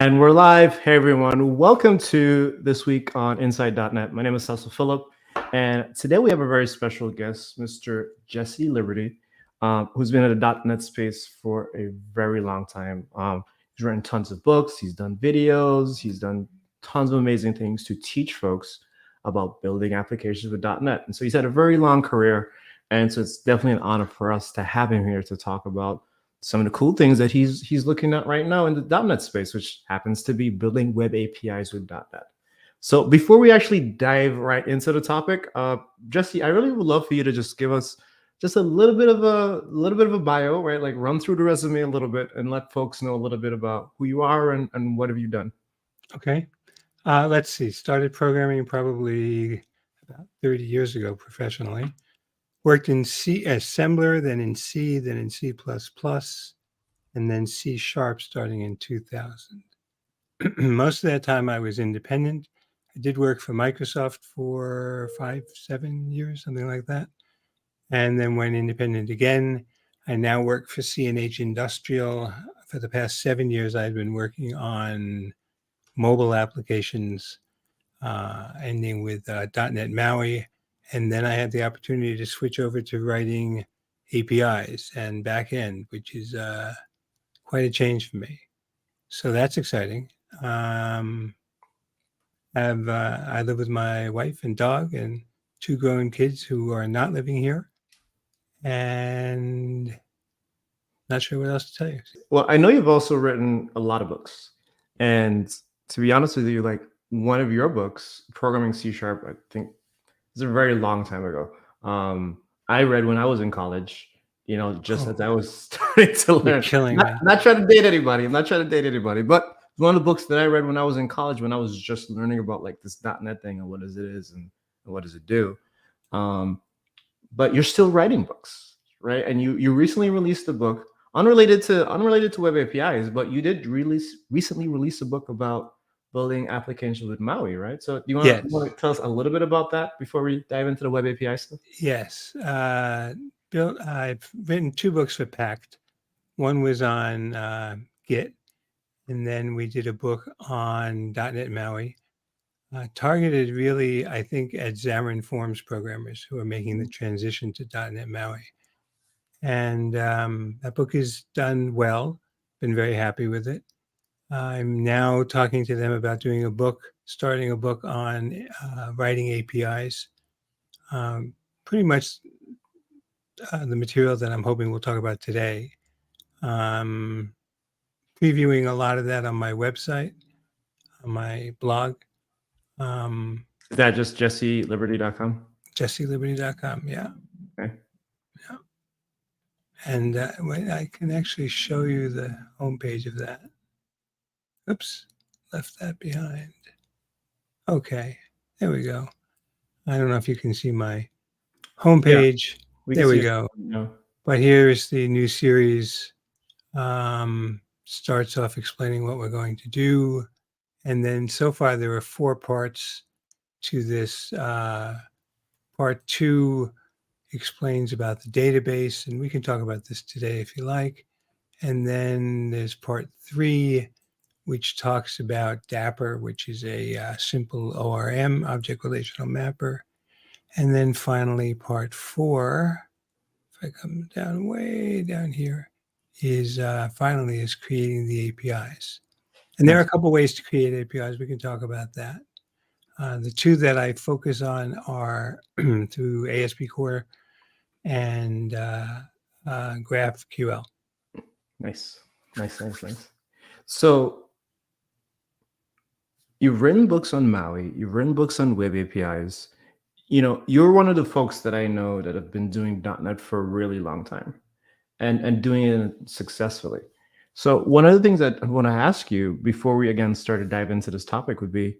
And we're live. Hey, everyone. Welcome to this week on Inside.net. My name is Cecil Phillip. And today we have a very special guest, Mr. Jesse Liberty, who's been in the .NET space for a very long time. He's written tons of books. He's done videos. He's done tons of amazing things to teach folks about building applications with .NET. And so he's had a very long career. And so it's definitely an honor for us to have him here to talk about some of the cool things that he's looking at right now in the .NET space, which happens to be building web APIs with .NET. So before we actually dive right into the topic, Jesse, I really would love for you to just give us just a little bit of a bio, right? Like run through the resume a little bit and let folks know a little bit about who you are and what have you done. Okay. Let's see. Started programming probably about 30 years ago professionally. Worked in C assembler, then in C, then in C++, and then C# starting in 2000. Most of that time I was independent. I did work for Microsoft for 5-7 years, something like that. And then went independent again. I now work for C&H Industrial. For the past 7 years, I've been working on mobile applications, ending with .NET MAUI. And then I had the opportunity to switch over to writing APIs and backend, which is quite a change for me. So that's exciting. I live with my wife and dog and 2 grown kids who are not living here. And not sure what else to tell you. Well, I know you've also written a lot of books. And to be honest with you, like one of your books, Programming C#, I think it's a very long time ago. I read when I was in college, just as I was starting to learn. You're killing me. Not trying to date anybody. I'm not trying to date anybody, but one of the books that I read when I was in college, when I was just learning about like this .NET thing and what is and what does it do. But you're still writing books, right? And you recently released a book unrelated to web APIs, but you did recently release a book about building applications with Maui, right? So you want to tell us a little bit about that before we dive into the web API stuff? Yes. Bill, I've written 2 books for Pact. One was on Git, and then we did a book on .NET MAUI, targeted really, I think, at Xamarin Forms programmers who are making the transition to .NET MAUI. And that book is done well. Been very happy with it. I'm now talking to them about starting a book on writing APIs. Pretty much the material that I'm hoping we'll talk about today. Previewing a lot of that on my website, on my blog. Is that just jesseliberty.com? jesseliberty.com, yeah. Okay. Yeah. And I can actually show you the homepage of that. Oops, left that behind. Okay, there we go. I don't know if you can see my homepage. Yeah, there we go. But here's the new series. Starts off explaining what we're going to do. And then so far there are 4 parts to this. Part 2 explains about the database, and we can talk about this today if you like. And then there's part 3, which talks about Dapper, which is a simple ORM, object relational mapper. And then finally, part 4, if I come down way down here, is creating the APIs. And there are a couple ways to create APIs. We can talk about that. The 2 that I focus on are through ASP Core and GraphQL. Nice. So you've written books on Maui. You've written books on web APIs. You're one of the folks that I know that have been doing .NET for a really long time and doing it successfully. So one of the things that I want to ask you before we again start to dive into this topic would be,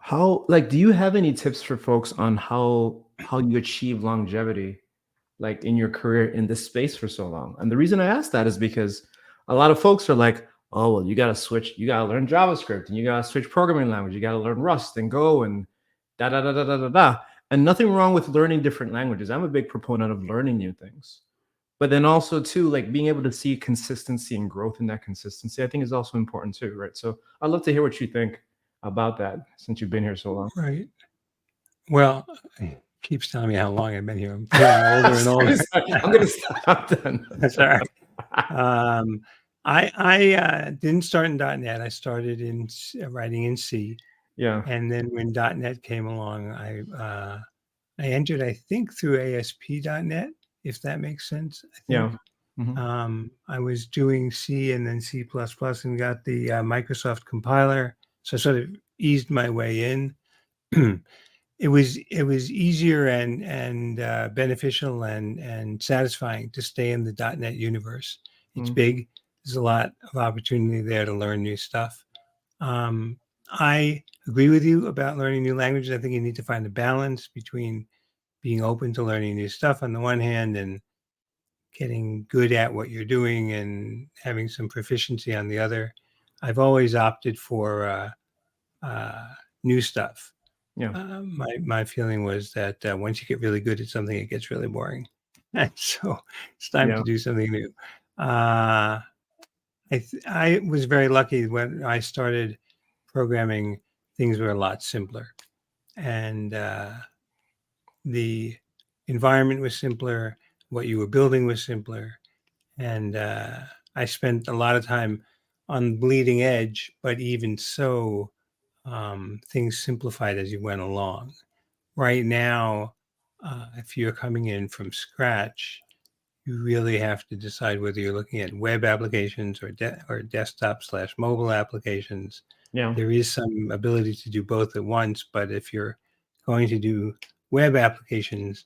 how, like, do you have any tips for folks on how you achieve longevity, like in your career in this space for so long? And the reason I ask that is because a lot of folks are like, oh, well, you got to learn JavaScript and you got to switch programming language. You got to learn Rust and Go and da. And nothing wrong with learning different languages. I'm a big proponent of learning new things. but then also too, like being able to see consistency and growth in that consistency, I think is also important too, right? So I'd love to hear what you think about that since you've been here so long. Right. Well, it keeps telling me how long I've been here. I'm feeling older and older. Sorry, I'm gonna stop. I'm done. That's all right. I didn't start in .NET. I started in writing in C, Yeah, and then when .NET came along, I entered, I think, through ASP.NET, if that makes sense. I think yeah. Mhm. I was doing C and then C++ and got the Microsoft compiler, so I sort of eased my way in. It was easier and beneficial and satisfying to stay in the .NET universe. It's Mhm. big. There's a lot of opportunity there to learn new stuff. I agree with you about learning new languages. I think you need to find a balance between being open to learning new stuff on the one hand and getting good at what you're doing and having some proficiency on the other. I've always opted for new stuff. Yeah, My feeling was that once you get really good at something, it gets really boring, and so it's time yeah, to do something new. Uh, I was very lucky when I started programming. Things were a lot simpler, and the environment was simpler. What you were building was simpler, and I spent a lot of time on bleeding edge. But even so, things simplified as you went along. Right now, if you're coming in from scratch, you really have to decide whether you're looking at web applications or desktop slash mobile applications. yeah, There is some ability to do both at once, but if you're going to do web applications,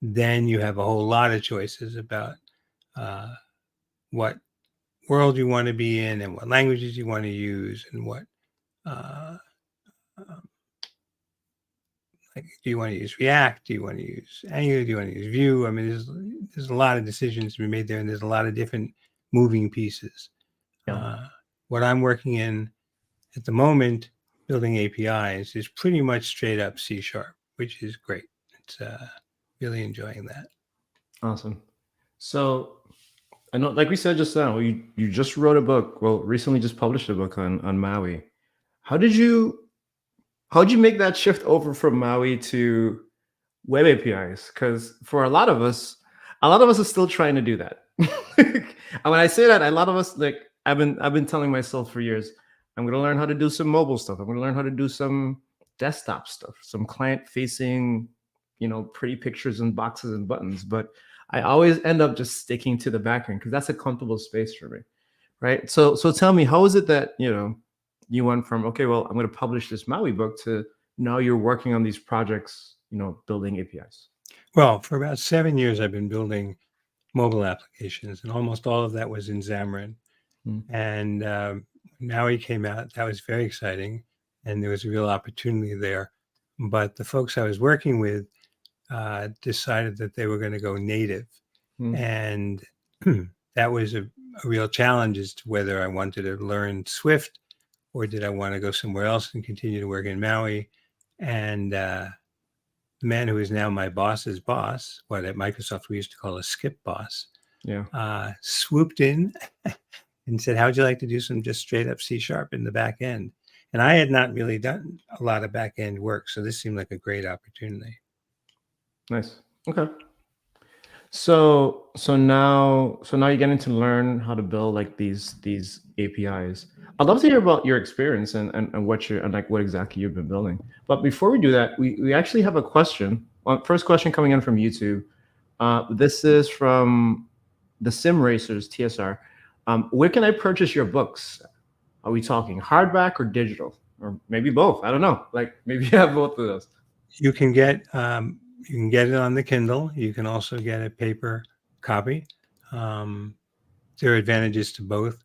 then you have a whole lot of choices about uh, what world you want to be in and what languages you want to use and what uh, um, like, do you want to use React? Do you want to use Angular? Do you want to use Vue? I mean, there's a lot of decisions to be made there, and there's a lot of different moving pieces. yeah. What I'm working in at the moment, building APIs, is pretty much straight up C sharp, which is great. It's really enjoying that. Awesome. So I know, like we said just now, you just wrote a book. Well, recently just published a book on Maui. How did you how did you make that shift over from Maui to web APIs? Because for a lot of us are still trying to do that. And when I say that, a lot of us, like I've been telling myself for years, I'm gonna learn how to do some mobile stuff. I'm gonna learn how to do some desktop stuff, some client facing, pretty pictures and boxes and buttons. But I always end up just sticking to the backend because that's a comfortable space for me. Right. So tell me, how is it that, you went from, okay, well, I'm gonna publish this Maui book to now you're working on these projects, building APIs. Well, for about 7 years, I've been building mobile applications, and almost all of that was in Xamarin. Mm. And Maui came out. That was very exciting, and there was a real opportunity there. But the folks I was working with decided that they were going to go native, Mm. and that was a real challenge as to whether I wanted to learn Swift or did I want to go somewhere else and continue to work in Maui. And the man who is now my boss's boss, what at Microsoft we used to call a skip boss, Yeah. swooped in and said, "How would you like to do some just straight up C sharp in the back end?" And I had not really done a lot of back end work, so this seemed like a great opportunity. Nice. Okay. So now you're getting to learn how to build like these APIs. I'd love to hear about your experience and what you're and like what exactly you've been building. But before we do that, we actually have a question. First question coming in from YouTube. This is from the Sim Racers TSR. Where can I purchase your books? Are we talking hardback or digital, or maybe both? I don't know. Like maybe you have both of those. You can get it on the Kindle. You can also get a paper copy. There are advantages to both.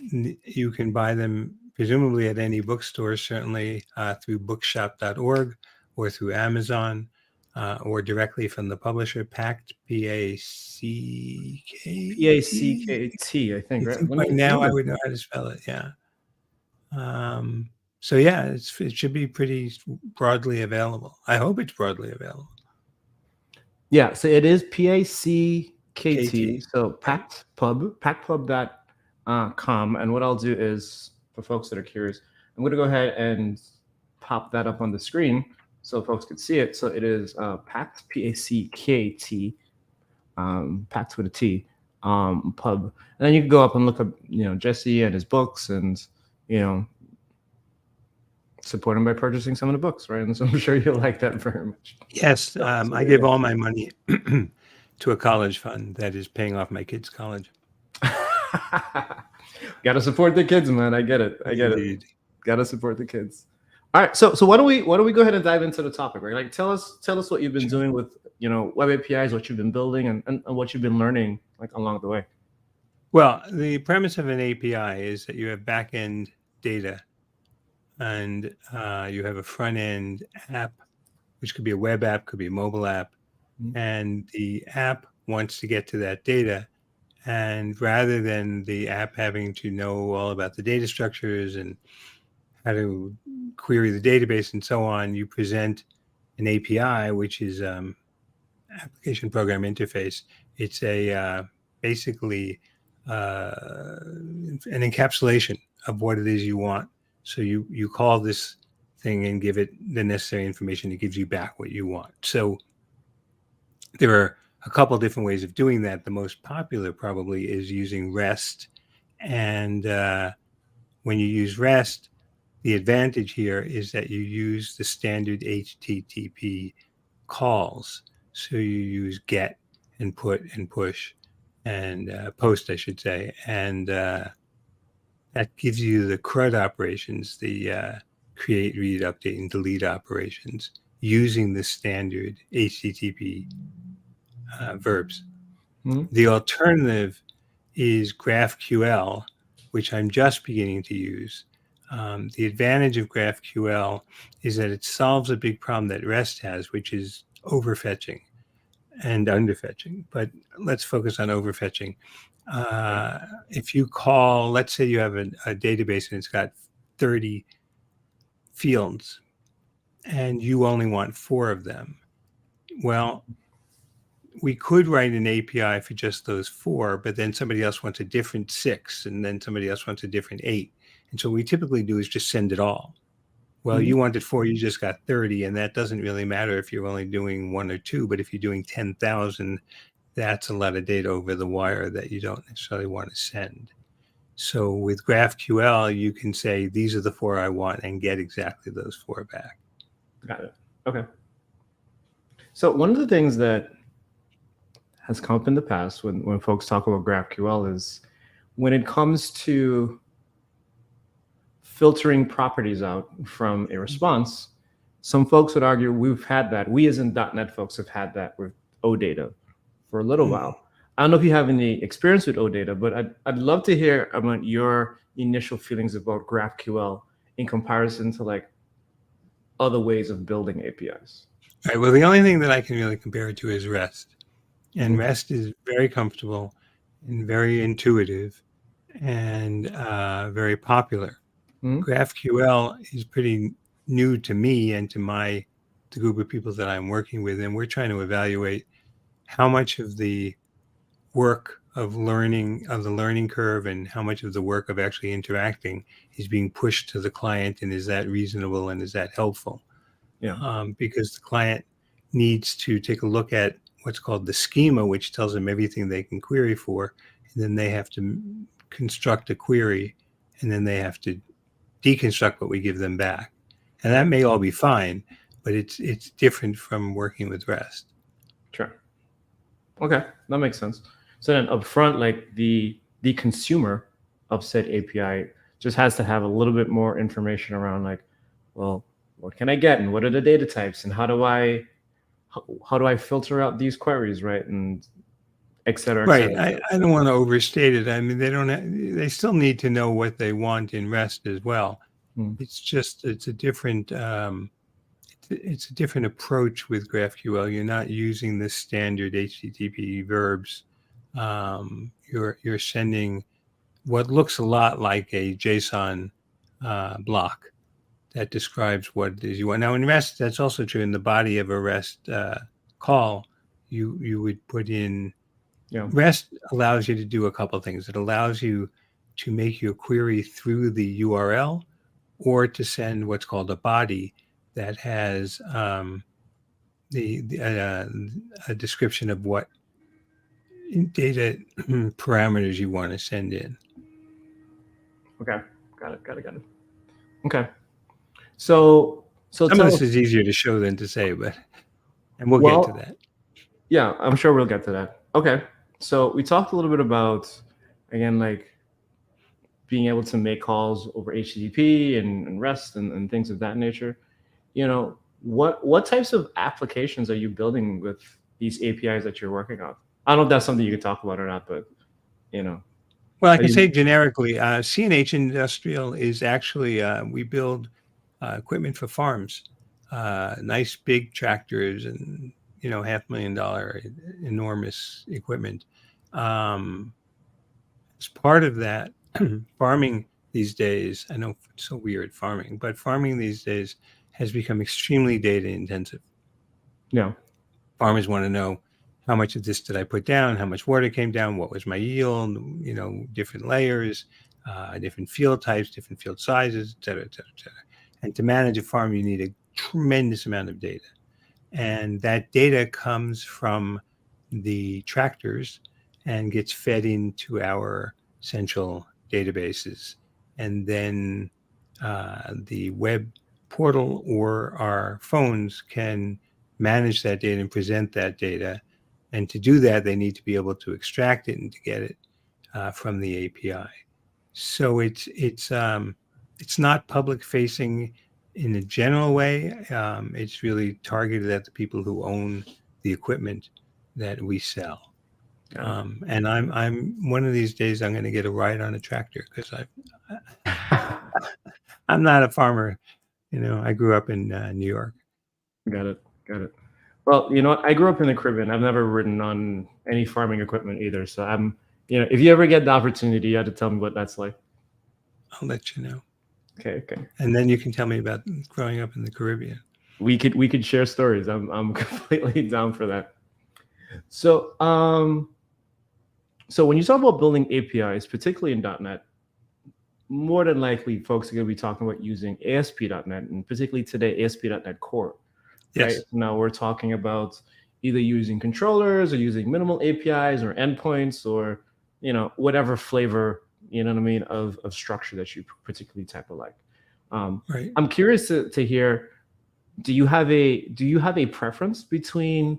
You can buy them presumably at any bookstore, certainly through bookshop.org or through Amazon or directly from the publisher, Pact, Packtt. PACKT, I think, I right? think Let by me now I look. would know how to spell it. Yeah. So yeah, it should be pretty broadly available. I hope it's broadly available. Yeah, so it is PACKT. KT. So Right. pactpub.com. And what I'll do is, for folks that are curious, I'm going to go ahead and pop that up on the screen so folks can see it. So it is Pact, P-A-C-K-T, Pact with a T, pub. And then you can go up and look up, Jesse and his books, and, support him by purchasing some of the books, right? And so I'm sure you'll like that very much. Yes, So I there you give go. all my money to a college fund that is paying off my kids' college. Got to support the kids, man. I get it. Indeed. Got to support the kids. All right. So why don't we go ahead and dive into the topic, right? Like tell us what you've been Sure. doing with, web APIs, what you've been building, and what you've been learning like along the way. Well, the premise of an API is that you have back-end data and you have a front-end app, which could be a web app, could be a mobile app. Mhm. And the app wants to get to that data. And rather than the app having to know all about the data structures and how to query the database and so on, you present an API, which is application program interface. It's a basically an encapsulation of what it is you want. So you call this thing and give it the necessary information. It gives you back what you want. So there are a couple of different ways of doing that. The most popular probably is using REST. And when you use REST, the advantage here is that you use the standard HTTP calls. So you use get and put and push and post, I should say. And that gives you the CRUD operations, the create, read, update, and delete operations using the standard HTTP verbs. Mm-hmm. The alternative is GraphQL, which I'm just beginning to use. The advantage of GraphQL is that it solves a big problem that REST has, which is overfetching and underfetching. But let's focus on overfetching. If you call, let's say you have a database and it's got 30 fields and you only want 4 of them. Well, we could write an API for just those 4, but then somebody else wants a different 6, and then somebody else wants a different 8. And so what we typically do is just send it all. Well, you wanted 4, you just got 30, and that doesn't really matter if you're only doing 1 or 2, but if you're doing 10,000, that's a lot of data over the wire that you don't necessarily want to send. So with GraphQL, you can say, these are the 4 I want, and get exactly those 4 back. Got it. Okay. So one of the things that has come up in the past when folks talk about GraphQL is when it comes to filtering properties out from a response, some folks would argue we as in .NET folks have had that with OData for a little while. I don't know if you have any experience with OData, but I'd love to hear about your initial feelings about GraphQL in comparison to like other ways of building APIs. All right. Well, the only thing that I can really compare it to is REST. And REST is very comfortable and very intuitive and very popular. GraphQL is pretty new to me and to the group of people that I'm working with. And we're trying to evaluate how much of the work of the learning curve and how much of the work of actually interacting is being pushed to the client. And is that reasonable and is that helpful? Yeah. Because the client needs to take a look at what's called the schema, which tells them everything they can query for. And then they have to construct a query, and then they have to deconstruct what we give them back. And that may all be fine, but it's different from working with REST. Sure. Okay, that makes sense. So then upfront, like the consumer of said API just has to have a little bit more information around like, well, what can I get and what are the data types and how do I filter out these queries, right? And et cetera, et Right. cetera. I don't want to overstate it. I mean, they still need to know what they want in REST as well. It's just, it's a different approach with GraphQL. You're not using the standard HTTP verbs. You're sending what looks a lot like a JSON block that describes what it is you want. Now in REST, that's also true. In the body of a REST call, you would put in Yeah. REST allows you to do a couple of things. It allows you to make your query through the URL or to send what's called a body that has a description of what data parameters you want to send in. Okay. Got it. Got it. Got it. Okay. So Some of tell this us. is easier to show than to say, and we'll get to Well, that. yeah, I'm sure we'll get to that. Okay. So we talked a little bit about, again, like being able to make calls over HTTP and REST and things of that nature. What types of applications are you building with these APIs that you're working on? I don't know if that's something you could talk about or not, but you know, Well, I are can say you, generically, CNH Industrial is actually, we build equipment for farms, nice big tractors and, $500,000 enormous equipment. As part of that, farming these days, I know it's so weird farming, but farming these days has become extremely data intensive. yeah, Farmers want to know how much of this did I put down, how much water came down, what was my yield, different layers, different field types, different field sizes, et cetera, et cetera, et cetera. And to manage a farm, you need a tremendous amount of data. And that data comes from the tractors and gets fed into our central databases. And then the web portal or our phones can manage that data and present that data. And to do that, they need to be able to extract it and to get it from the API. So it's not public facing in a general way. It's really targeted at the people who own the equipment that we sell. yeah. And I'm one of these days I'm going to get a ride on a tractor because I'm not a farmer. I grew up in New York. Got it. Got it. Well, I grew up in the Caribbean. I've never ridden on any farming equipment either. So if you ever get the opportunity, you have to tell me what that's like. I'll let you know. Okay. Okay. And then you can tell me about growing up in the Caribbean. We could share stories. I'm completely down for that. So when you talk about building APIs, particularly in .NET, more than likely folks are going to be talking about using ASP.NET, and particularly today ASP.NET Core. Right Yes. now we're talking about either using controllers or using minimal APIs or endpoints or whatever flavor what I mean of structure that you particularly type of like. Right. I'm curious to hear. Do you have a preference between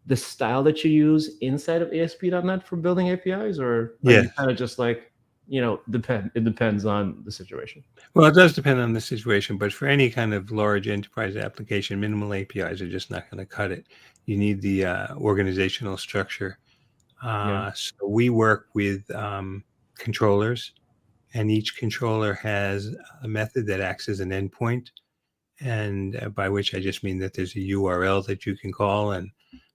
the style that you use inside of ASP.NET for building APIs, or are you Yes. kind of just like it depends on the situation? Well, it does depend on the situation, but for any kind of large enterprise application, minimal APIs are just not going to cut it. You need the organizational structure. Yeah. So we work with controllers, and each controller has a method that acts as an endpoint, and by which I just mean that there's a URL that you can call, and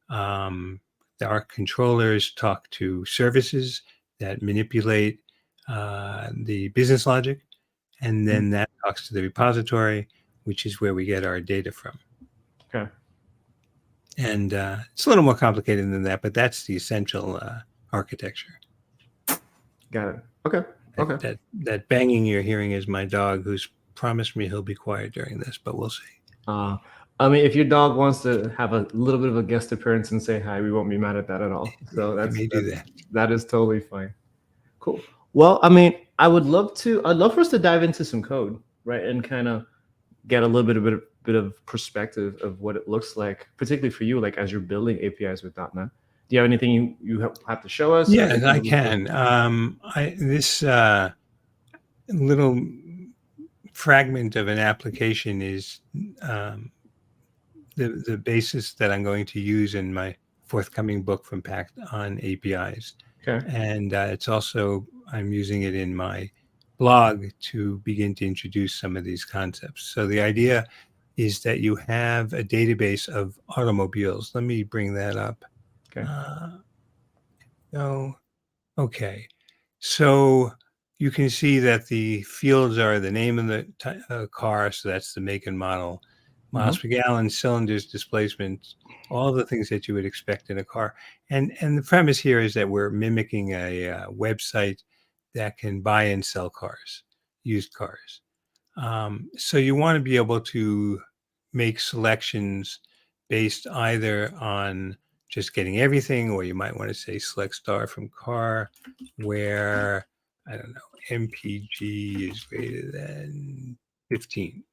our controllers talk to services that manipulate the business logic, and then that talks to the repository, which is where we get our data from. Okay. And it's a little more complicated than that, but that's the essential architecture. Got it. Okay. Okay. That banging you're hearing is my dog, who's promised me he'll be quiet during this, but we'll see. I mean, if your dog wants to have a little bit of a guest appearance and say hi, we won't be mad at that at all. So You may do that. that is totally fine. Cool. Well, I mean, I'd love for us to dive into some code, right, and kind of get a little bit of perspective of what it looks like, particularly for you, like as you're building APIs with .NET. Do you have anything you have to show us? Yeah, I can. This little fragment of an application is the basis that I'm going to use in my forthcoming book from Pact on APIs. Okay. And it's also, I'm using it in my blog to begin to introduce some of these concepts. So the idea is that you have a database of automobiles. Let me bring that up. Okay. Okay. So you can see that the fields are the name of the car. So that's the make and model miles per gallon, cylinders, displacement, all the things that you would expect in a car. And the premise here is that we're mimicking a website that can buy and sell cars, used cars. So you want to be able to make selections based either on just getting everything, or you might want to say select star from car where, I don't know, MPG is greater than 15.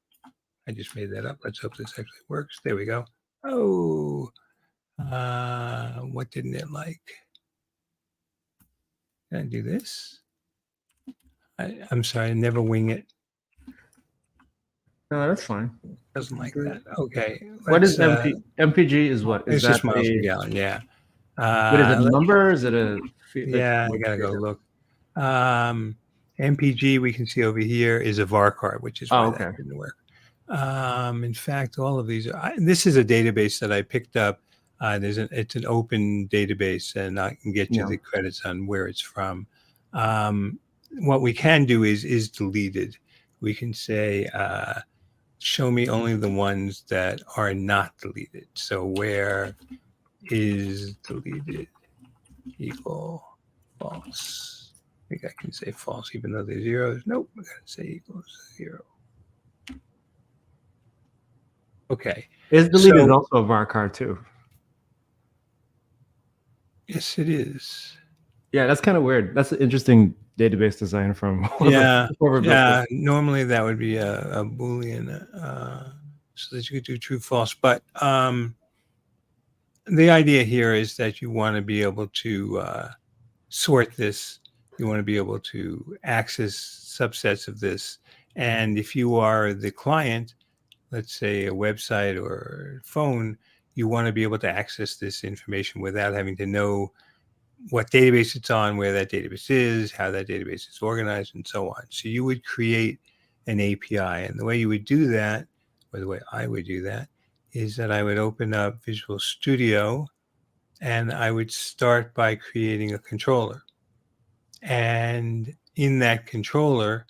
I just made that up. Let's hope this actually works. There we go. Oh, what didn't it like? Can I do this? I'm sorry, I never wing it. No, that's fine. Doesn't like that. Okay. What is MPG? Is what? Is It's that just miles per gallon. Yeah. What is it? A number? Is it a? Yeah, I gotta go look. MPG we can see over here is a VAR card, which is why that didn't work. In fact, all of these are. This is a database that I picked up. It's an open database, and I can get you the credits on where it's from. What we can do is deleted. We can say, show me only the ones that are not deleted. So where is deleted equal false? I think I can say false even though they're zeros. Nope, I gotta say equals 0. Okay. Is deleted also a VAR card too? Yes, it is. Yeah, that's kind of weird. That's an interesting database design from yeah. Normally that would be a Boolean, so that you could do true false. But the idea here is that you want to be able to sort this. You want to be able to access subsets of this. And if you are the client, let's say a website or phone, you want to be able to access this information without having to know what database it's on, where that database is, how that database is organized, and so on. So you would create an API. And the way you would do that, or the way I would do that, is that I would open up Visual Studio and I would start by creating a controller. And in that controller,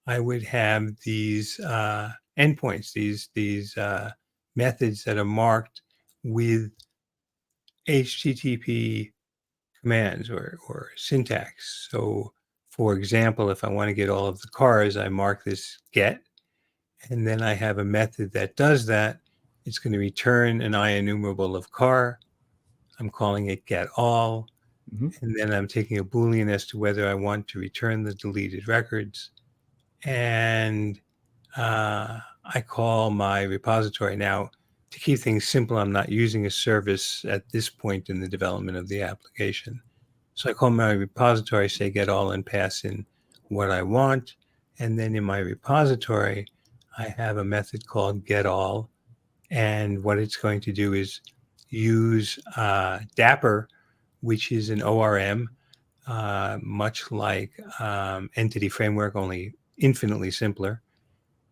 I would have these endpoints, these methods that are marked with HTTP commands or syntax. So for example, if I want to get all of the cars, I mark this get, and then I have a method that does that. It's going to return an IEnumerable of car. I'm calling it get all. And then I'm taking a Boolean as to whether I want to return the deleted records. And I call my repository. Now, to keep things simple, I'm not using a service at this point in the development of the application. So I call my repository, say get all, and pass in what I want. And then in my repository, I have a method called get all. And what it's going to do is use Dapper, which is an ORM, much like Entity Framework, only infinitely simpler.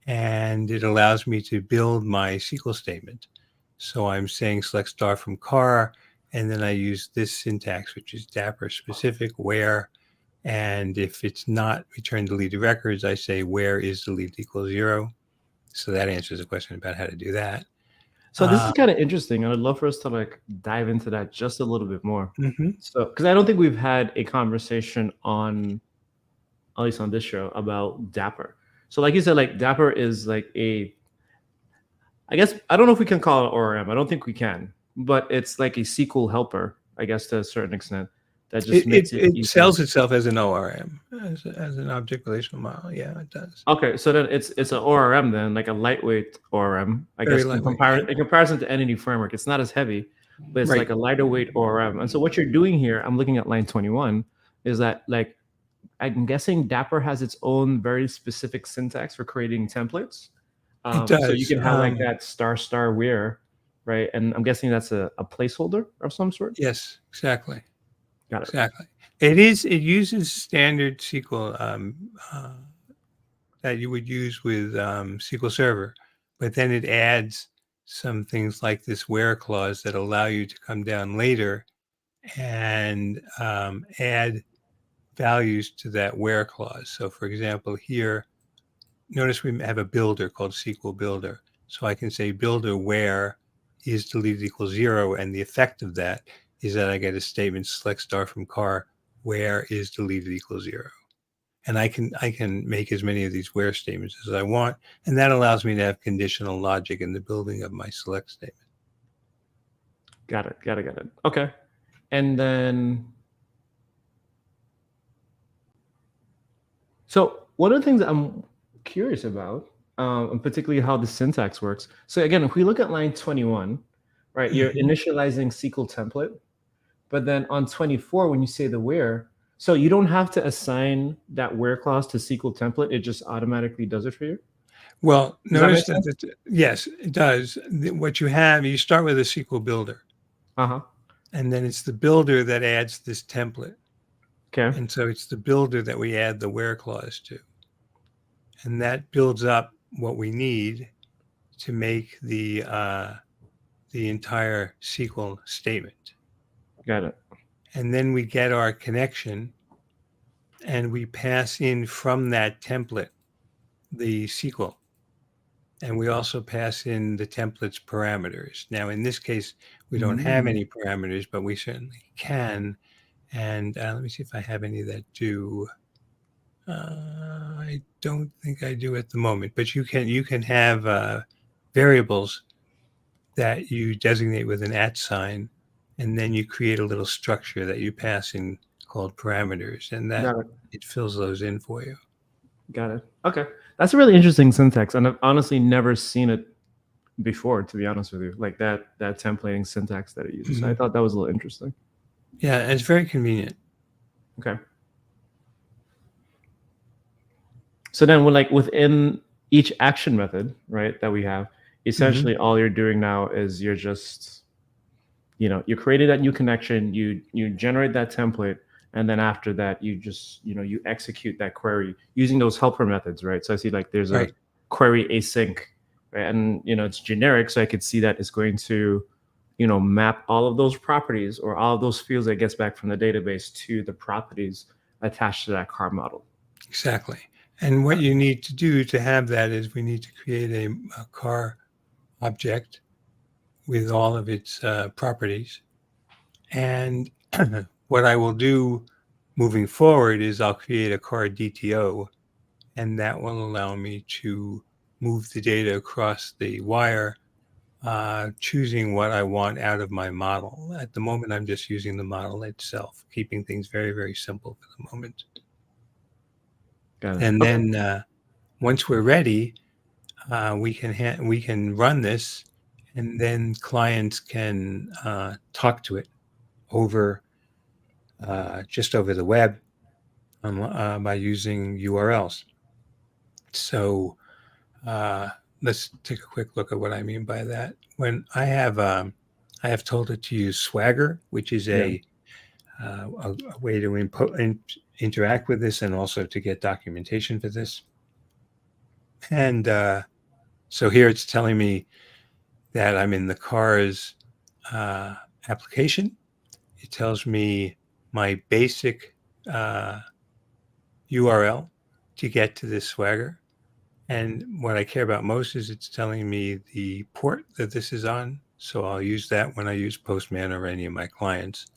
And it allows me to build my SQL statement. So I'm saying select star from car, and then I use this syntax, which is Dapper specific, where, and if it's not return deleted records, I say where is deleted equals 0. So that answers the question about how to do that. So this is kind of interesting. I would love for us to like dive into that just a little bit more. So, because I don't think we've had a conversation on, at least on this show, about Dapper. So like you said, like Dapper is like I guess, I don't know if we can call it ORM. I don't think we can, but it's like a SQL helper, I guess, to a certain extent. That just makes it sells itself as an ORM, as an object relational model. Yeah, it does. Okay, so then it's an ORM then, like a lightweight ORM, I guess, in comparison to Entity Framework. It's not as heavy, but it's like a lighter weight ORM. And so what you're doing here, I'm looking at line 21, is that like, I'm guessing Dapper has its own very specific syntax for creating templates. It does. So you can have like that star where, right? And I'm guessing that's a placeholder of some sort. Yes, exactly. Got it. Exactly. It uses standard SQL that you would use with SQL Server, but then it adds some things like this where clause that allow you to come down later and add values to that where clause. So for example, here, notice we have a builder called SQL Builder. So I can say builder where is deleted equals 0, and the effect of that is that I get a statement select star from car where is deleted equals 0. And I can make as many of these where statements as I want, and that allows me to have conditional logic in the building of my select statement. Got it. Okay. And then, so one of the things that I'm curious about, and particularly how the syntax works. So again, if we look at line 21, right, you're initializing SQL template, but then on 24, when you say the where, so you don't have to assign that where clause to SQL template. It just automatically does it for you. Well, Does that notice make that, yes, it does. What you have, you start with a SQL builder, Uh-huh. and then it's the builder that adds this template. Okay. And so it's the builder that we add the where clause to. And that builds up what we need to make the entire SQL statement. Got it. And then we get our connection and we pass in from that template the SQL. And we also pass in the template's parameters. Now, in this case, we don't have any parameters, but we certainly can. And let me see if I have any that do. I don't think I do at the moment, but you can have variables that you designate with an @ sign, and then you create a little structure that you pass in called parameters, and that Got it. it fills those in for you. Got it. Okay. That's a really interesting syntax. And I've honestly never seen it before, to be honest with you, like that templating syntax that it uses. So I thought that was a little interesting. Yeah, it's very convenient. Okay. So then when like within each action method, right, that we have, essentially all you're doing now is you're just, you created that new connection, you generate that template, and then after that you just, you execute that query using those helper methods, right? So I see like there's Right. a query async, right? And it's generic, so I could see that it's going to, map all of those properties or all of those fields that gets back from the database to the properties attached to that car model. Exactly. And what you need to do to have that is we need to create a car object with all of its properties. And what I will do moving forward is I'll create a car DTO, and that will allow me to move the data across the wire, choosing what I want out of my model. At the moment, I'm just using the model itself, keeping things very, very simple for the moment. Got it. And Okay. then once we're ready, we can run this, and then clients can talk to it over just over the web by using URLs. So let's take a quick look at what I mean by that. When I have told it to use Swagger, which is a way to interact with this and also to get documentation for this. And so here it's telling me that I'm in the car's application. It tells me my basic URL to get to this Swagger. And what I care about most is it's telling me the port that this is on. So I'll use that when I use Postman or any of my clients.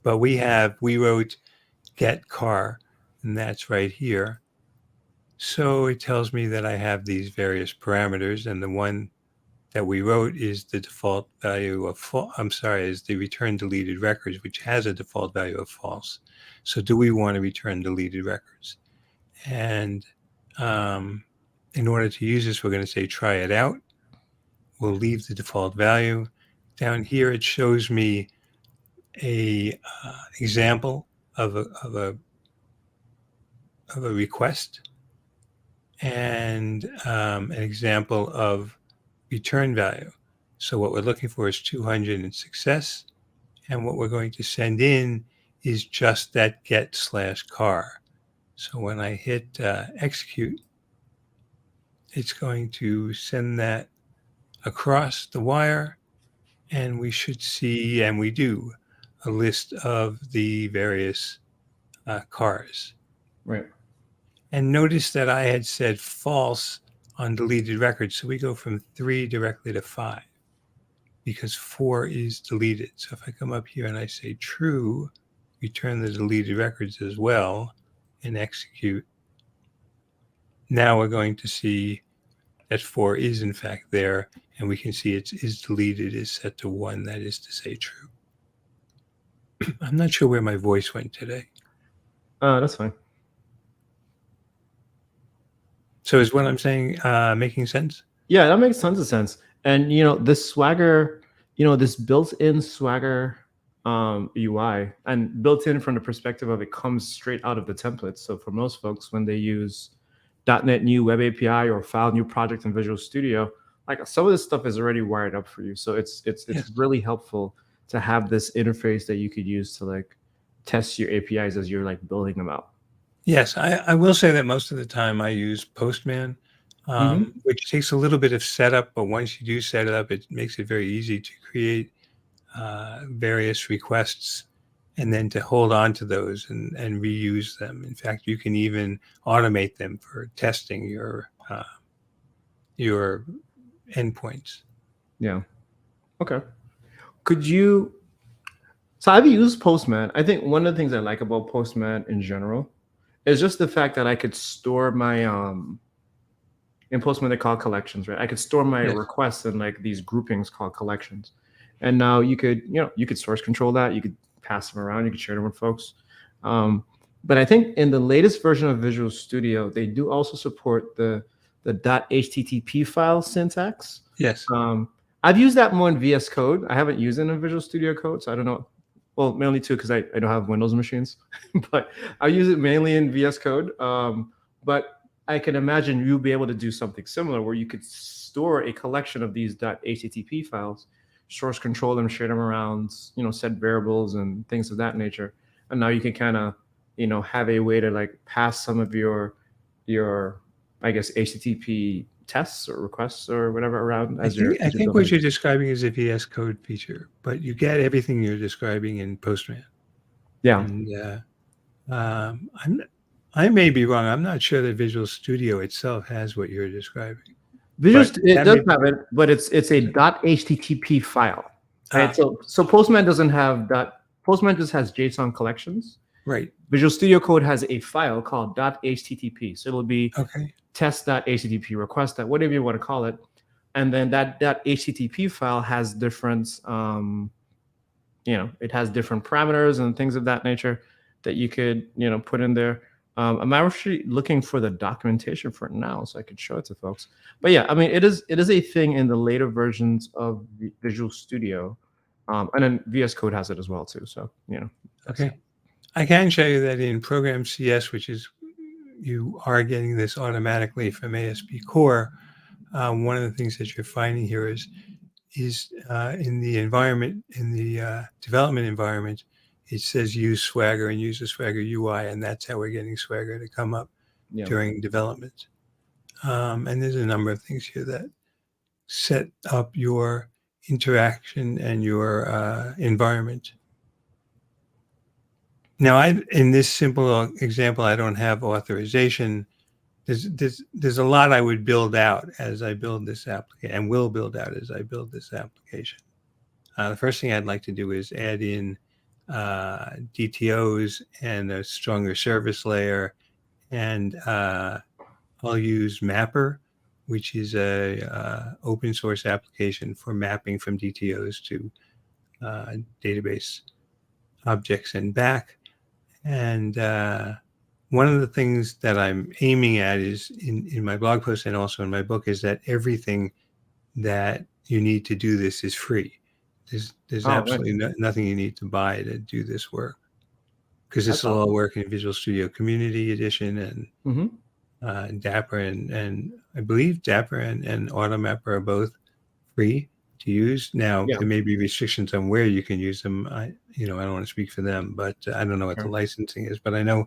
But we wrote get car, and that's right here. So it tells me that I have these various parameters, and the one that we wrote is the default value of is the return deleted records, which has a default value of false. So do we want to return deleted records? And in order to use this, we're going to say try it out. We'll leave the default value. Down here, it shows me a example of a request and an example of return value. So what we're looking for is 200 in success, and what we're going to send in is just that get/car. So when I hit execute, it's going to send that across the wire, and we should see, and we do, a list of the various cars. Right. And notice that I had said false on deleted records. So we go from 3 directly to 5 because 4 is deleted. So if I come up here and I say true, return the deleted records as well and execute, now we're going to see that 4 is in fact there, and we can see it is deleted is set to 1, that is to say true. I'm not sure where my voice went today. That's fine. So is what I'm saying making sense? Yeah, that makes tons of sense. And this Swagger, this built-in Swagger UI, and built in from the perspective of it comes straight out of the templates. So for most folks, when they use .NET New Web API or File New Project in Visual Studio, like some of this stuff is already wired up for you. So it's Yes. really helpful to have this interface that you could use to like test your APIs as you're like building them out. Yes, I will say that most of the time I use Postman, which takes a little bit of setup, but once you do set it up, it makes it very easy to create various requests and then to hold on to those and reuse them. In fact, you can even automate them for testing your endpoints. Yeah. Okay. Could you? So I've used Postman. I think one of the things I like about Postman in general is just the fact that I could store my in Postman they call collections, right? I could store my Yes. requests in like these groupings called collections, and now you could source control that. You could pass them around. You could share them with folks. But I think in the latest version of Visual Studio, they do also support the .http file syntax. Yes. I've used that more in VS Code. I haven't used it in Visual Studio Code, so I don't know. Well, mainly too because I don't have Windows machines, but I use it mainly in VS Code. But I can imagine you'll be able to do something similar where you could store a collection of these .http files, source control them, share them around, set variables and things of that nature. And now you can kind of, have a way to like pass some of your, I guess, HTTP tests or requests or whatever around I think what you're describing is a VS Code feature, but you get everything you're describing in Postman. Yeah. And I may be wrong. I'm not sure that Visual Studio itself has what you're describing. It does have it, but it's a .http file. Right. So Postman doesn't have Postman just has JSON collections. Right. Visual Studio Code has a file called .http. So it'll be okay. test.http, request that, whatever you want to call it. And then that HTTP file has different, it has different parameters and things of that nature that you could, put in there. I'm actually looking for the documentation for it now so I could show it to folks. But yeah, I mean, it is a thing in the later versions of Visual Studio. And then VS Code has it as well too. So, Okay. I can show you that in Program CS, which is you are getting this automatically from ASP Core. One of the things that you're finding here is in the environment, in the development environment, it says use Swagger and use the Swagger UI, and that's how we're getting Swagger to come up during development. And there's a number of things here that set up your interaction and your environment. Now, in this simple example, I don't have authorization. There's a lot I would build out as I build this application, and will build out as I build this application. The first thing I'd like to do is add in DTOs and a stronger service layer, and I'll use Mapper, which is a open source application for mapping from DTOs to database objects and back. And one of the things that I'm aiming at is in my blog post and also in my book is that everything that you need to do this is free. There's absolutely nothing you need to buy to do this work, because this will all work in Visual Studio Community Edition and Dapper and I believe Dapper and AutoMapper are both free to use. Now there may be restrictions on where you can use them. I don't want to speak for them, but I don't know what the licensing is. But I know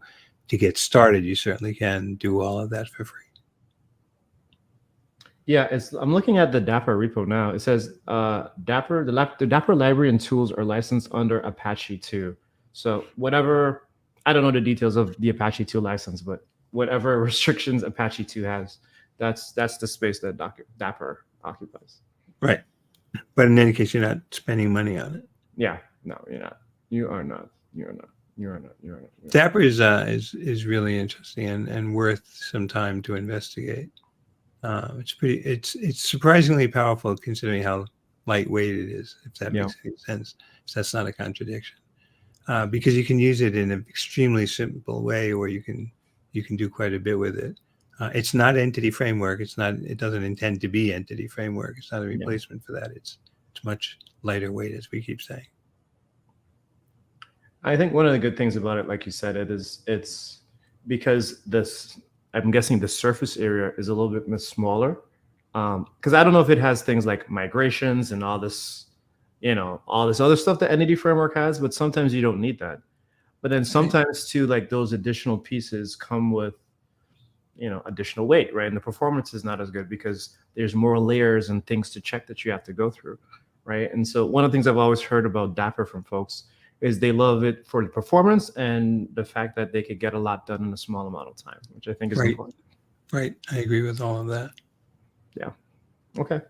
to get started, you certainly can do all of that for free. Yeah, I'm looking at the Dapper repo now. It says Dapper, the Dapper library and tools are licensed under Apache 2. So whatever, I don't know the details of the Apache 2 license, but whatever restrictions Apache 2 has, That's the space that Dapper occupies. Right. But in any case, you're not spending money on it. Yeah, no, you're not. You are not. You are not. You are not. You are not. Dapper is really interesting and worth some time to investigate. It's surprisingly powerful considering how lightweight it is. If that makes any sense, if that's not a contradiction, because you can use it in an extremely simple way, or you can do quite a bit with it. It's not entity framework. It doesn't intend to be entity framework. It's not a replacement for that. It's much lighter weight, as we keep saying. I think one of the good things about it, like you said, it's because I'm guessing the surface area is a little bit smaller. Because I don't know if it has things like migrations and all this, all this other stuff that entity framework has, but sometimes you don't need that. But then sometimes too, like those additional pieces come with, additional weight, right? And the performance is not as good because there's more layers and things to check that you have to go through, right? And so one of the things I've always heard about Dapper from folks is they love it for the performance and the fact that they could get a lot done in a small amount of time, which I think is important. Right. I agree with all of that. Yeah. Okay.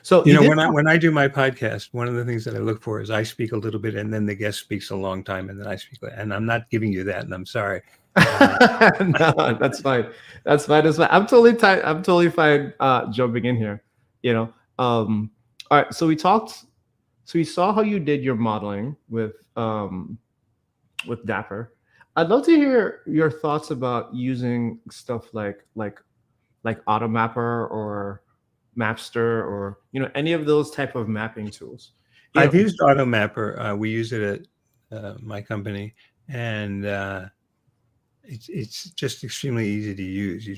So when I do my podcast, one of the things that I look for is I speak a little bit and then the guest speaks a long time and then I speak. And I'm not giving you that, and I'm sorry. No, that's fine. That's fine. I'm totally fine jumping in here. All right. So we talked. So we saw how you did your modeling with Dapper. I'd love to hear your thoughts about using stuff like AutoMapper or Mapster or any of those type of mapping tools. I've used AutoMapper. We use it at my company, and it's just extremely easy to use. You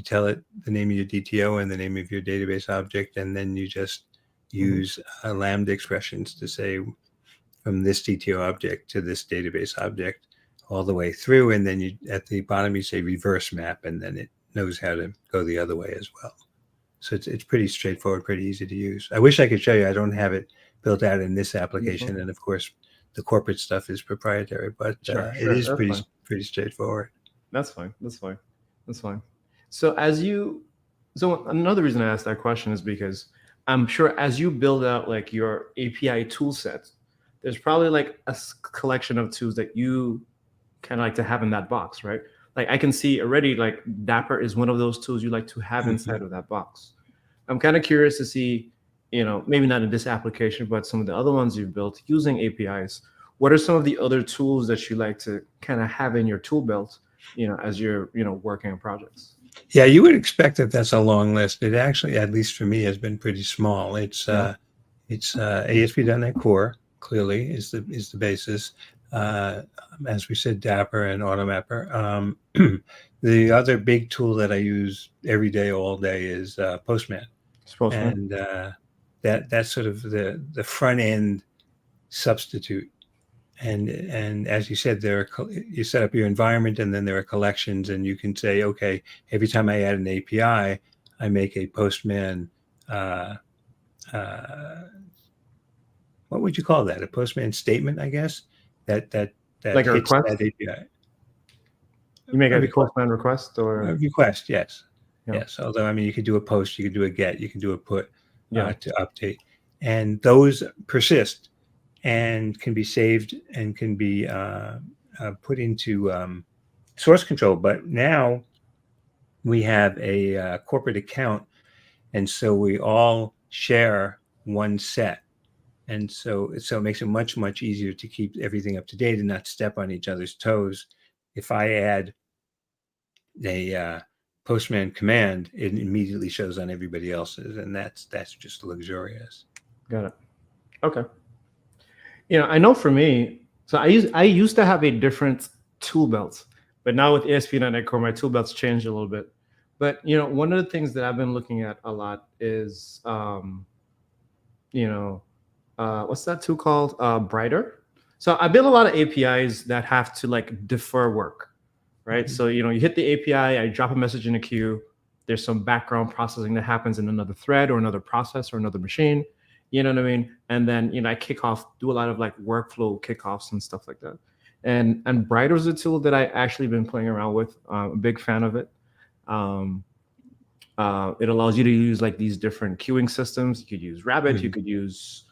tell it the name of your DTO and the name of your database object, and then you just use Lambda expressions to say from this DTO object to this database object all the way through. And then at the bottom, you say reverse map, and then it knows how to go the other way as well. So it's pretty straightforward, pretty easy to use. I wish I could show you. I don't have it built out in this application. Mm-hmm. And of course, the corporate stuff is proprietary, but it is pretty straightforward. That's fine. So another reason I asked that question is because I'm sure as you build out like your API tool set, there's probably like a collection of tools that you kind of like to have in that box, right? Like I can see already like Dapper is one of those tools you like to have inside of that box. I'm kind of curious to see, maybe not in this application, but some of the other ones you've built using APIs. What are some of the other tools that you like to kind of have in your tool belt, as you're, working on projects? Yeah, you would expect that that's a long list. It actually, at least for me, has been pretty small. It's ASP.NET Core, clearly, is the basis. As we said, Dapper and AutoMapper. The other big tool that I use every day, all day, is Postman. And that's sort of the front end substitute. And as you said, you set up your environment, and then there are collections, and you can say, okay, every time I add an API, I make a Postman. What would you call that? A Postman statement, I guess. That like a request. That API. You make a Postman request or a request? Yes. Yeah. Yes. Although you could do a post, you could do a get, you could do a put to update, and those persist and can be saved and can be put into source control. But now we have a corporate account, and so we all share one set. And so it makes it much, much easier to keep everything up to date and not step on each other's toes. If I add a Postman command, it immediately shows on everybody else's, and that's just luxurious. Got it. Okay. I know for me, so I used to have a different tool belt, but now with ASP.NET Core, my tool belt's changed a little bit. But one of the things that I've been looking at a lot is what's that tool called? Brighter. So I build a lot of APIs that have to like defer work, right? Mm-hmm. So, you hit the API, I drop a message in a queue. There's some background processing that happens in another thread or another process or another machine. You know what I mean? And then, I do a lot of like workflow kickoffs and stuff like that. And Brighter is a tool that I actually been playing around with. I'm a big fan of it. Um, it allows you to use like these different queuing systems. You could use Rabbit, you Mhm. could use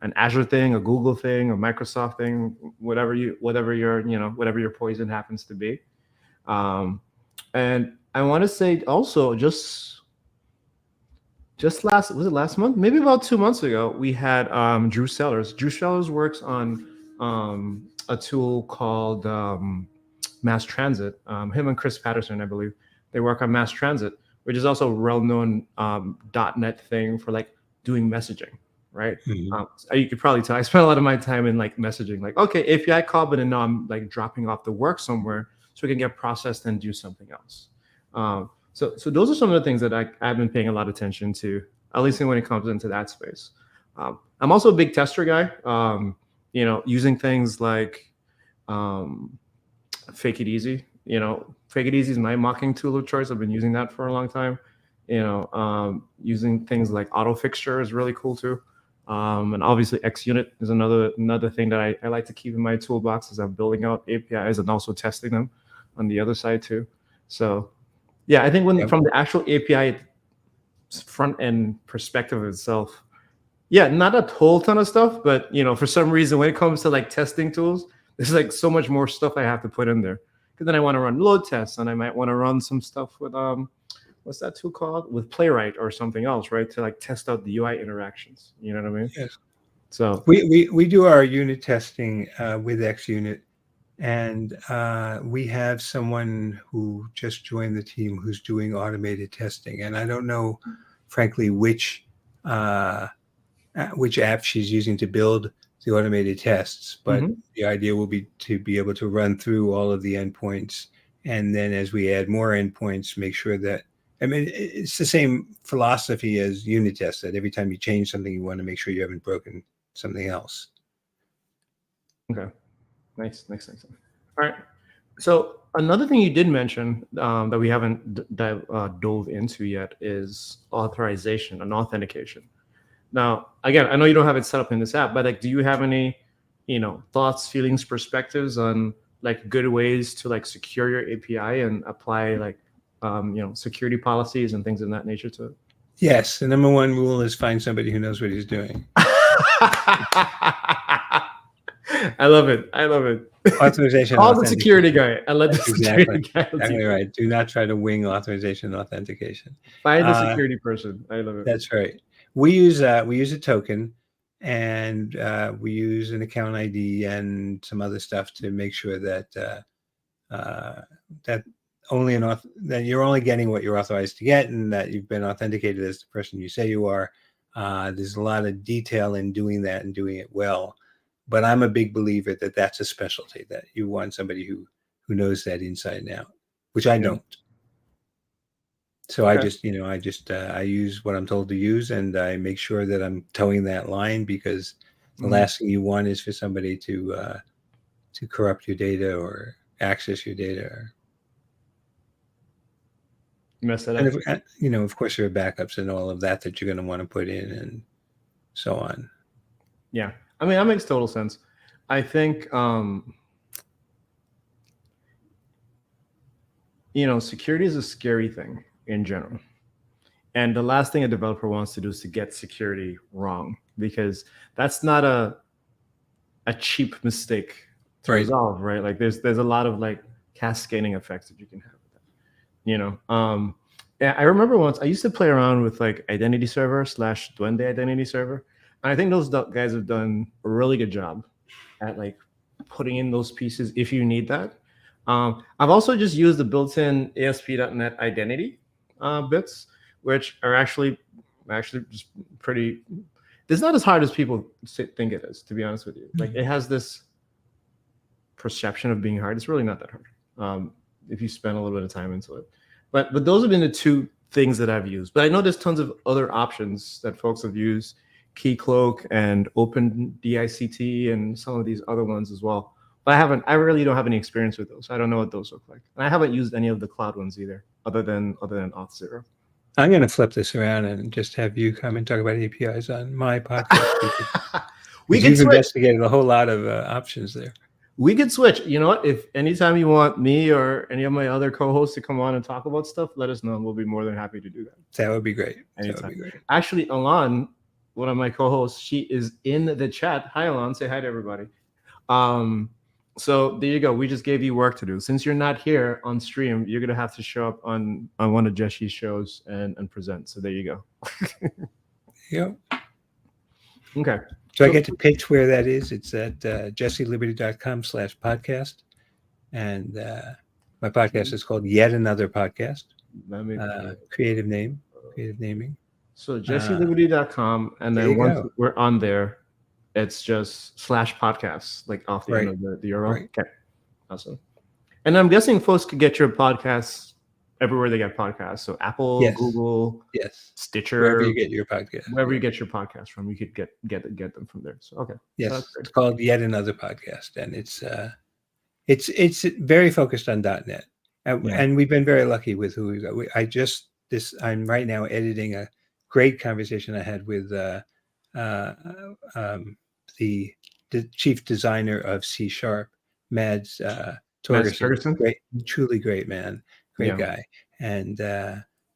an Azure thing, a Google thing, a Microsoft thing, whatever your poison happens to be. Um, and I want to say also just last month, maybe about 2 months ago, we had Drew Sellers. Drew Sellers works on a tool called Mass Transit. Him and Chris Patterson, I believe, they work on Mass Transit, which is also a well-known .NET thing for like doing messaging, right? Mhm. You could probably tell I spent a lot of my time in like messaging, like okay, API call, but then now I'm like dropping off the work somewhere so it can get processed and do something else. So those are some of the things that I've been paying a lot of attention to, at least when it comes into that space. I'm also a big tester guy. Using things like um, Fake It Easy. Fake It Easy is my mocking tool of choice. I've been using that for a long time. Using things like Auto Fixture is really cool too. And obviously XUnit is another thing that I like to keep in my toolbox as I'm building out APIs and also testing them on the other side too. So yeah, I think when Yep. from the actual API front end perspective itself, yeah, not a whole ton of stuff, but for some reason when it comes to like testing tools, there's like so much more stuff I have to put in there. Because then I want to run load tests and I might want to run some stuff with what's that tool called? With Playwright or something else, right? To like test out the UI interactions. You know what I mean? Yes. So We do our unit testing with XUnit, and we have someone who just joined the team who's doing automated testing. And I don't know, frankly, which app she's using to build the automated tests, but mhm. the idea will be to be able to run through all of the endpoints, and then as we add more endpoints, make sure that, I mean, it's the same philosophy as unit tests, that every time you change something, you want to make sure you haven't broken something else. Okay. Nice. All right. So another thing you did mention that we haven't dove into yet is authorization and authentication. Now, again, I know you don't have it set up in this app, but like, do you have any, thoughts, feelings, perspectives on like good ways to like secure your API and apply like, security policies and things of that nature to it? Yes, the number one rule is find somebody who knows what he's doing. I love it. Authorization, Call the security authentication. guy. I let the That's security exactly guy. exactly right. Do not try to wing authorization and authentication. Find the security person. I love it. That's right. We use a token, and we use an account ID and some other stuff to make sure that that that you're only getting what you're authorized to get, and that you've been authenticated as the person you say you are. There's a lot of detail in doing that and doing it well, but I'm a big believer that that's a specialty, that you want somebody who knows that inside and out, which I Yeah. don't. So Okay. I use what I'm told to use, and I make sure that I'm towing that line, because the Mhm. last thing you want is for somebody to corrupt your data or access your data. Mess it And up. of course, there are backups and all of that you're going to want to put in, and so on. Yeah. I mean, that makes total sense. I think, security is a scary thing in general. And the last thing a developer wants to do is to get security wrong, because that's not a cheap mistake to Right. resolve, right? Like there's a lot of like cascading effects that you can have with that. Yeah, I remember once I used to play around with like Identity Server / Duende Identity Server, and I think those guys have done a really good job at like putting in those pieces if you need that. I've also just used the built-in ASP.NET identity bits, which are actually just pretty. It's not as hard as people think it is, to be honest with you. Like it has this perception of being hard. It's really not that hard if you spend a little bit of time into it. But those have been the two things that I've used. But I know there's tons of other options that folks have used, Keycloak and OpenDICT and some of these other ones as well. But I really don't have any experience with those. I don't know what those look like. And I haven't used any of the cloud ones either, other than Auth0. I'm going to flip this around and just have you come and talk about APIs on my podcast. We Because can you've switch. investigated a whole lot of options there. we could switch. You know what? If anytime you want me or any of my other co-hosts to come on and talk about stuff, let us know. We'll be more than happy to do that. That would be great. Anytime. That would be great. Actually, Alon, one of my co-hosts, she is in the chat. Hi, Alon. Say hi to everybody. So there you go. We just gave you work to do. Since you're not here on stream, you're gonna have to show up on one of Jesse's shows and present. So there you go. Yeah. Okay. So I get to pitch where that is. It's at jesseliberty.com/podcast. And my podcast is called Yet Another Podcast. Creative naming. So jesseliberty.com. And then once we're on there, it's just /podcasts, like off the end of the URL. Right. Okay. Awesome. And I'm guessing folks could get your podcasts everywhere they get podcasts. So Apple, Google, Stitcher, wherever you get your podcast. Wherever you get your podcast from, you could get them from there. So okay. Yes. So it's called Yet Another Podcast. And it's very focused on .NET. And we've been very lucky with who we got. I'm right now editing a great conversation I had with the chief designer of C#, Mads Torgerson. Great, truly great man, great guy. And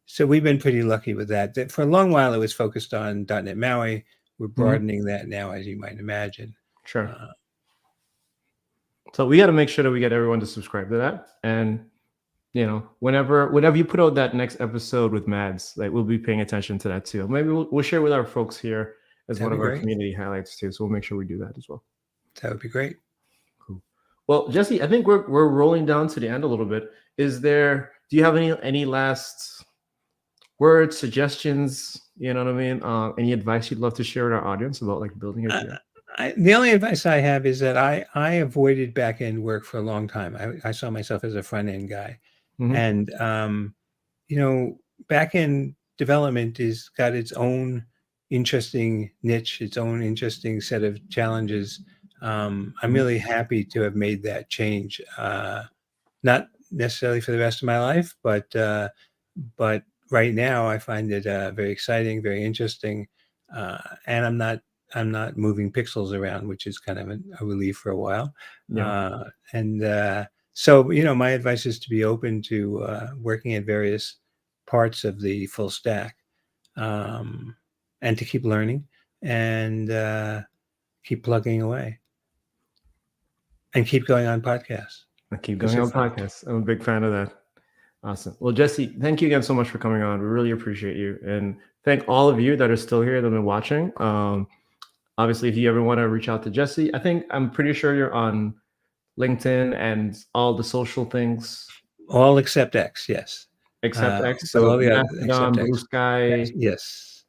so we've been pretty lucky with that. For a long while, it was focused on .NET MAUI. We're broadening that now, as you might imagine. Sure. So we got to make sure that we get everyone to subscribe to that. And whenever you put out that next episode with Mads, like we'll be paying attention to that too. Maybe we'll share with our folks here as one of our community highlights too. So we'll make sure we do that as well. That would be great. Cool. Well, Jesse, I think we're rolling down to the end a little bit. Do you have any last words, suggestions? You know what I mean? Any advice you'd love to share with our audience about like building a the only advice I have is that I avoided back-end work for a long time. I saw myself as a front-end guy. And, back-end development is got its own interesting niche, its own interesting set of challenges. I'm really happy to have made that change. Not necessarily for the rest of my life, but right now I find it very exciting, very interesting. And I'm not moving pixels around, which is kind of a relief for a while. So, my advice is to be open to working at various parts of the full stack, and to keep learning and keep plugging away and keep going on podcasts. I'm a big fan of that. Awesome. Well, Jesse, thank you again so much for coming on. We really appreciate you. And thank all of you that are still here that have been watching. Obviously, if you ever want to reach out to Jesse, I'm pretty sure you're on LinkedIn and all the social things. All except X, yes. Except X. So Mastodon, Blue Sky,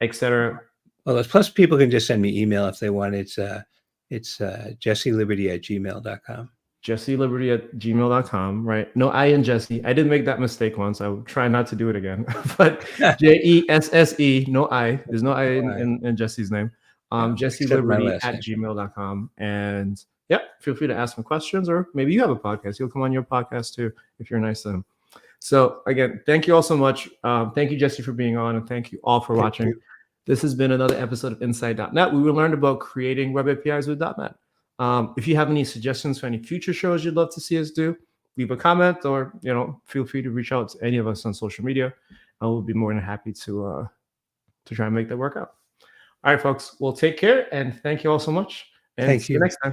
etc. Well, plus people can just send me email if they want. It's jesseliberty@gmail.com. jesseliberty@gmail.com, right? No I in Jesse. I did make that mistake once. I would try not to do it again. But JESSE, no I. There's no I in Jesse's name. jesseliberty@gmail.com. And feel free to ask some questions, or maybe you have a podcast. He'll come on your podcast too if you're nice to him. So again, thank you all so much. Thank you, Jesse, for being on, and thank you all for watching. This has been another episode of Inside.net. We will learn about creating web APIs with .NET. If you have any suggestions for any future shows you'd love to see us do, leave a comment, or feel free to reach out to any of us on social media. I will be more than happy to try and make that work out. All right, folks. Well, take care, and thank you all so much. And thank see you next time.